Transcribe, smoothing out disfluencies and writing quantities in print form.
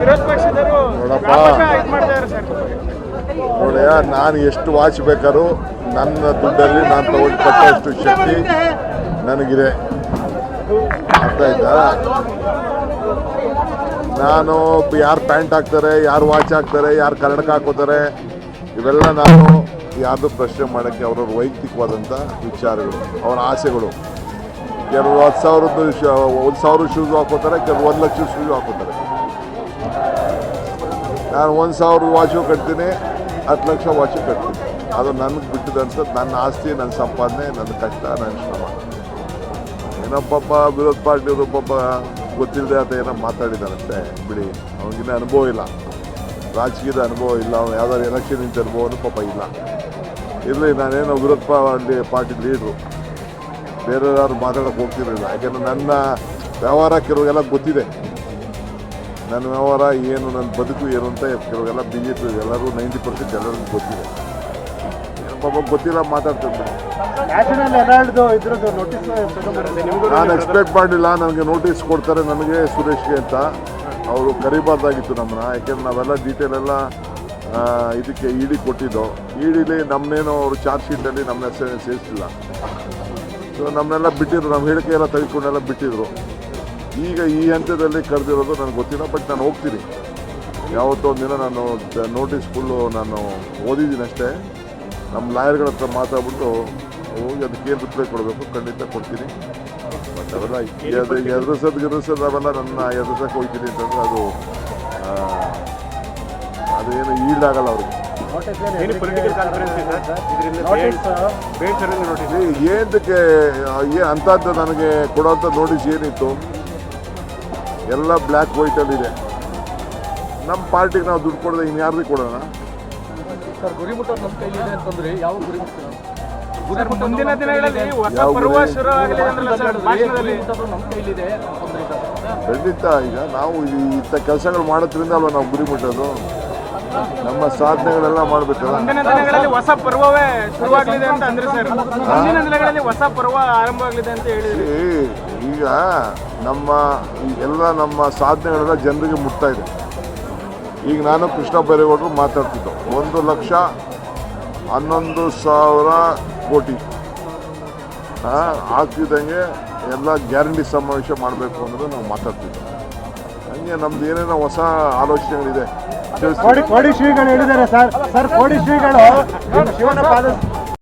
ನೋಡಪ್ಪ ನೋಡಯ್ಯ, ನಾನು ಎಷ್ಟು ವಾಚ್ ಬೇಕಾದ್ರೂ ನನ್ನ ದುಡ್ಡಲ್ಲಿ ನಾನು ತಗೊಂಡು ಕಟ್ಟೋಷ್ಟು ಶಕ್ತಿ ನನಗಿದೆ. ಅರ್ಥ ಆಯ್ತಾ? ನಾನು ಯಾರು ಪ್ಯಾಂಟ್ ಹಾಕ್ತಾರೆ, ಯಾರು ವಾಚ್ ಹಾಕ್ತಾರೆ, ಯಾರು ಕನ್ನಡಕ ಹಾಕೋತಾರೆ, ಇವೆಲ್ಲ ನಾನು ಯಾರ್ದು ಪ್ರಶ್ನೆ ಮಾಡೋಕ್ಕೆ ಅವ್ರವ್ರ ವೈಯಕ್ತಿಕವಾದಂಥ ವಿಚಾರಗಳು, ಅವರ ಆಸೆಗಳು. ಕೆಲವರು 10,000 ಶೂಸ್ ಹಾಕೋತಾರೆ, ಕೆಲವರು 1,00,000 ಶೂಸ್ ಹಾಕೋತಾರೆ. ನಾನು 1,000 ವಾಚು ಕಟ್ತೀನಿ, 10 ಲಕ್ಷ ವಾಚು ಕಟ್ತೀನಿ. ಅದು ನನಗೆ ಬಿಟ್ಟಿದಂಥ ನನ್ನ ಆಸ್ತಿ, ನನ್ನ ಸಂಪಾದನೆ, ನನ್ನ ಕಷ್ಟ, ನನ್ನ ಶ್ರಮ. ಏನೋ ಪಾಪ ವಿರೋಧ ಪಾರ್ಟಿಯವರು ಪಾಪ ಗೊತ್ತಿಲ್ಲದೆ ಅಂತ ಏನೋ ಮಾತಾಡಿದಾರಂತೆ, ಬಿಡಿ. ಅವನಿಗಿನ್ನ ಅನುಭವ ಇಲ್ಲ, ರಾಜಕೀಯದ ಅನುಭವ ಇಲ್ಲ, ಅವ್ನು ಯಾವ್ದಾದ್ರು ಎಲೆಕ್ಷನ್ ನಿಂತ ಅನುಭವನೂ ಪಾಪ ಇಲ್ಲ. ಇರಲಿ, ನಾನೇನೋ ವಿರೋಧ ಪಾರ್ಟಿ ಲೀಡ್ರು, ಬೇರೆ ಯಾರು ಮಾತಾಡೋಕ್ಕೆ ಹೋಗ್ತಿರಲಿಲ್ಲ. ಯಾಕೆಂದರೆ ನನ್ನ ವ್ಯವಹಾರ ಕೆಲವ್ರಿಗೆಲ್ಲ ಗೊತ್ತಿದೆ. ನನ್ನ ವ್ಯವಹಾರ ಏನು, ನನ್ನ ಬದುಕು ಏನು ಅಂತ ಕೆಲವೆಲ್ಲ BJP ಎಲ್ಲರೂ 90% ಎಲ್ಲರಿಗೂ ಗೊತ್ತಿದೆ. ಪಾಪ ಗೊತ್ತಿಲ್ಲ ಮಾತಾಡ್ತಿರ್ತಾರೆ. ನಾನು ಎಕ್ಸ್ಪೆಕ್ಟ್ ಮಾಡಲಿಲ್ಲ ನನಗೆ ನೋಟಿಸ್ ಕೊಡ್ತಾರೆ, ನನಗೆ ಸುರೇಶ್ಗೆ ಅಂತ. ಅವರು ಕರಿಬಾರ್ದಾಗಿತ್ತು ನಮ್ಮನ್ನ, ಯಾಕೆಂದ್ರೆ ನಾವೆಲ್ಲ ಡೀಟೇಲ್ ಎಲ್ಲ ಇದಕ್ಕೆ ಇಡಿ ಕೊಟ್ಟಿದ್ದು. ಇಡಿಲಿ ನಮ್ಮನ್ನೇನೋ ಅವರು ಚಾರ್ಜ್ ಶೀಟಲ್ಲಿ ನಮ್ಮ ಹೆಸರು ಸೇರಿಸಿಲ್ಲ. ಸೊ ನಮ್ಮನ್ನೆಲ್ಲ ಬಿಟ್ಟಿದ್ರು, ನಮ್ಮ ಹೇಳಿಕೆ ಎಲ್ಲ ತೆಗೆದುಕೊಂಡೆಲ್ಲ ಬಿಟ್ಟಿದ್ರು. ಈಗ ಈ ಹಂತದಲ್ಲಿ ಕರೆದಿರೋದು ನನಗೆ ಗೊತ್ತಿಲ್ಲ, ಬಟ್ ನಾನು ಹೋಗ್ತೀನಿ. ಯಾವತ್ತೋ ಒಂದಿನ ನಾನು ನೋಟಿಸ್ ಫುಲ್ಲು ನಾನು ಓದಿದ್ದೀನಿ ಅಷ್ಟೇ. ನಮ್ಮ ಲಾಯರ್ಗಳ ಹತ್ರ ಮಾತಾಡ್ಬಿಟ್ಟು ಹೋಗಿ ಅದಕ್ಕೇನು ರಿಪ್ಲೈ ಕೊಡಬೇಕು ಖಂಡಿತ ಕೊಡ್ತೀನಿ. ಬಟ್ ಅವೆಲ್ಲ ಎದುರಿಸೋದು ಅವೆಲ್ಲ ನನ್ನ ಎದುರಿಸೋಕೆ ಹೋಗ್ತೀನಿ ಅಂತಂದರೆ ಅದೇನು ಈಲ್ಡ್ ಆಗಲ್ಲ ಅವ್ರಿಗೆ. ಏನಕ್ಕೆ ಅಂಥದ್ದು ನನಗೆ ಕೊಡೋಂಥ ನೋಟಿಸ್ ಏನಿತ್ತು? ಎಲ್ಲ ಬ್ಲ್ಯಾಕ್ ವೈಟಲ್ಲಿದೆ. ನಮ್ಮ ಪಾರ್ಟಿಗೆ ನಾವು ದುಡ್ಡು ಕೊಡೋದು ಇನ್ಯಾರಿಗೆ ಕೊಡೋಣ? ಸರ್, ಗುರಿ ಮುಟ್ಟೋದು ನಮ್ಮ ಕೈಲಿದೆ ಅಂತಂದ್ರೆ ಯಾವ ಗುರಿ ಮುಟ್ತೀವಿ? ಮುಂದಿನ ದಿನಗಳಲ್ಲಿ ಹೊಸ ಪರ್ವ ಶುರು ಆಗಲಿ ನಮ್ಮ ಕೈಲಿದೆ. ಖಂಡಿತ ಈಗ ನಾವು ಇಂಥ ಕೆಲಸಗಳು ಮಾಡೋದ್ರಿಂದ ಅಲ್ವಾ ನಾವು ಗುರಿ ಮುಟ್ಟೋದು. ನಮ್ಮ ಸಾಧನೆಗಳೆಲ್ಲ ಮಾಡಬೇಕಲ್ಲ. ಮುಂದಿನ ದಿನಗಳಲ್ಲಿ ಹೊಸ ಪರ್ವವೇ ಶುರುವಾಗಲಿದೆ ಅಂತ ಅಂದ್ರೆ ಸರ್, ಮುಂದಿನ ದಿನಗಳಲ್ಲಿ ಹೊಸ ಪರ್ವ ಆರಂಭವಾಗಲಿದೆ ಅಂತ ಹೇಳಿದ್ರಿ. ಈಗ ನಮ್ಮ ಸಾಧನೆಗಳೆಲ್ಲ ಜನರಿಗೆ ಮುಟ್ತಾ ಇದೆ. ಈಗ ನಾನು ಕೃಷ್ಣ ಬೈರೇಗೌಡರು ಮಾತಾಡ್ತಿದ್ದು 1,11,000 ಕೋಟಿ ಆಗ್ತಿದ್ದಂಗೆ ಎಲ್ಲ ಗ್ಯಾರಂಟಿ ಸಮಾವೇಶ ಮಾಡಬೇಕು ಅಂದ್ರೆ ನಾವು ಮಾತಾಡ್ತಿದ್ದೋ. ಹಂಗೆ ನಮ್ದು ಏನೇನೋ ಹೊಸ ಆಲೋಚನೆಗಳಿದೆ. ಕೋಡಿ ಶ್ರೀಗಳು ಹೇಳಿದ್ದಾರೆ ಸರ್. ಕೋಡಿ ಶ್ರೀಗಳು ಶಿವನ ಪಾದ